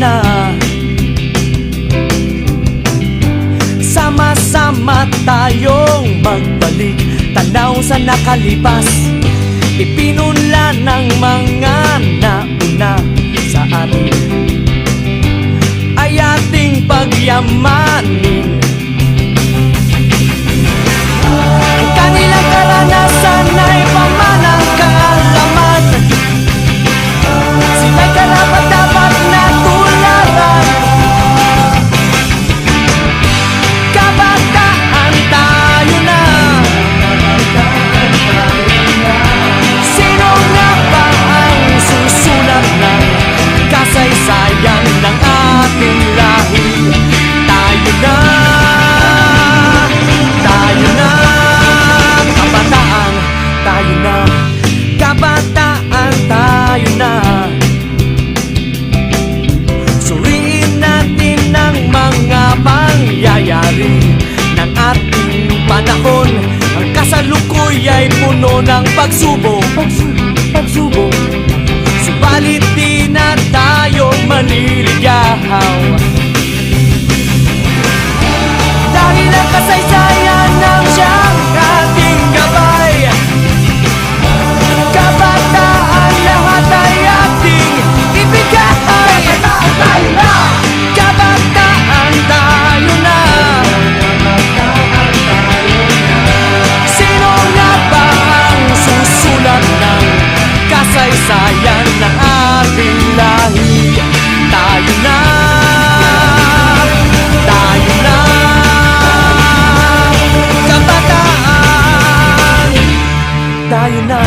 na. Sama-sama tayong magbalik, tanaw sa nakalipas, ipinunlan ng mga nauna sa atin, ay ating pagyamanin. Kanilang karanasan ay pamanang kaalaman, sila'y karapat dapat na tularan. Kabataan tayo na, sino nga ba ang susulat ng kasaysayan ng ating lahi? Tayo na, tayo na, kabataan tayo na, kabataan tayo na. Suriin natin ang mga pangyayari ng ating panahon. Ang kasalukuy ay puno ng pagsubok, subalit di na tayo maliligaw, dahil ang kasaysayan ng siyang ating gabay. Kabataan lahat ay ating ibigay. Kabataan tayo na, sino nga ba ang susulat ng kasaysayan ng ating lahi? Tayo na, tayo na, kabataan tayo na.